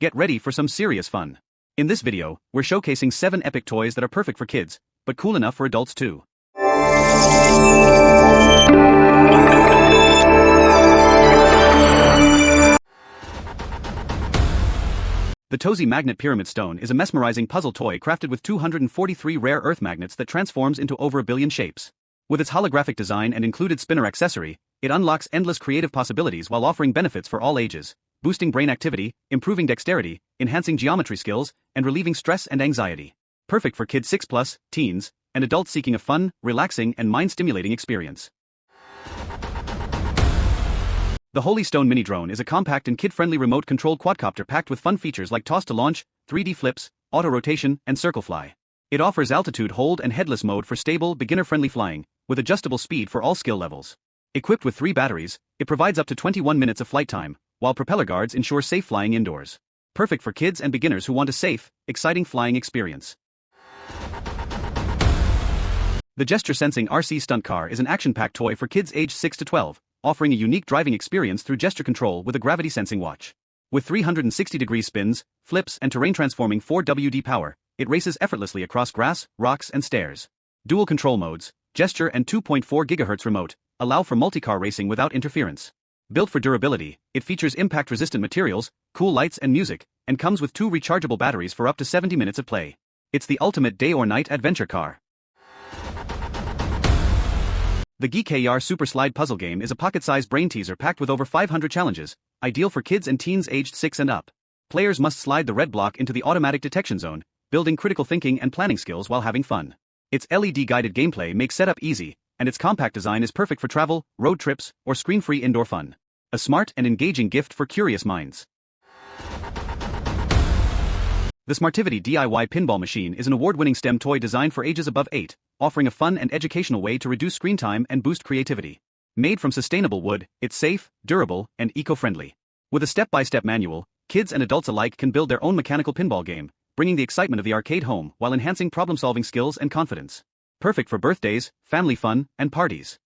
Get ready for some serious fun. In this video, we're showcasing 7 epic toys that are perfect for kids, but cool enough for adults too. The TOSY Magnet Pyramid Stone is a mesmerizing puzzle toy crafted with 243 rare earth magnets that transforms into over a billion shapes. With its holographic design and included spinner accessory, it unlocks endless creative possibilities while offering benefits for all ages, boosting brain activity, improving dexterity, enhancing geometry skills, and relieving stress and anxiety. Perfect for kids 6+, teens, and adults seeking a fun, relaxing, and mind-stimulating experience. The Holy Stone Mini Drone is a compact and kid-friendly remote-controlled quadcopter packed with fun features like toss to launch, 3D flips, auto-rotation, and circle fly. It offers altitude hold and headless mode for stable, beginner-friendly flying, with adjustable speed for all skill levels. Equipped with 3 batteries, it provides up to 21 minutes of flight time, while propeller guards ensure safe flying indoors. Perfect for kids and beginners who want a safe, exciting flying experience. The gesture-sensing RC Stunt car is an action-packed toy for kids aged 6 to 12, offering a unique driving experience through gesture control with a gravity-sensing watch. With 360-degree spins, flips, and terrain-transforming 4WD power, it races effortlessly across grass, rocks, and stairs. Dual control modes, gesture and 2.4 GHz remote, allow for multi-car racing without interference. Built for durability, it features impact-resistant materials, cool lights and music, and comes with 2 rechargeable batteries for up to 70 minutes of play. It's the ultimate day or night adventure car. The GiiKER Super Slide puzzle game is a pocket-sized brain teaser packed with over 500 challenges, ideal for kids and teens aged 6 and up. Players must slide the red block into the automatic detection zone, building critical thinking and planning skills while having fun. Its LED-guided gameplay makes setup easy, and its compact design is perfect for travel, road trips, or screen-free indoor fun. A smart and engaging gift for curious minds. The Smartivity DIY pinball machine is an award-winning STEM toy designed for ages above 8, offering a fun and educational way to reduce screen time and boost creativity. Made from sustainable wood, it's safe, durable, and eco-friendly. With a step-by-step manual, kids and adults alike can build their own mechanical pinball game, bringing the excitement of the arcade home while enhancing problem-solving skills and confidence. Perfect for birthdays, family fun, and parties.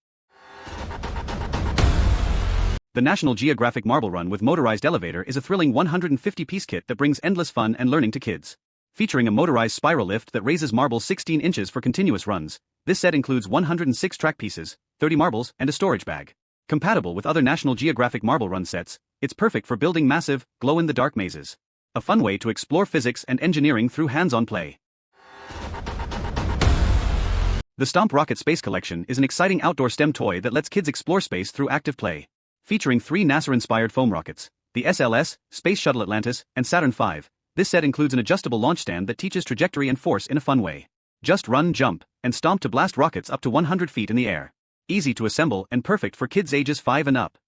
The National Geographic Marble Run with Motorized Elevator is a thrilling 150-piece kit that brings endless fun and learning to kids. Featuring a motorized spiral lift that raises marbles 16 inches for continuous runs, this set includes 106 track pieces, 30 marbles, and a storage bag. Compatible with other National Geographic Marble Run sets, it's perfect for building massive, glow-in-the-dark mazes. A fun way to explore physics and engineering through hands-on play. The Stomp Rocket Space Collection is an exciting outdoor STEM toy that lets kids explore space through active play. Featuring 3 NASA-inspired foam rockets, the SLS, Space Shuttle Atlantis, and Saturn V, this set includes an adjustable launch stand that teaches trajectory and force in a fun way. Just run, jump, and stomp to blast rockets up to 100 feet in the air. Easy to assemble and perfect for kids ages 5 and up.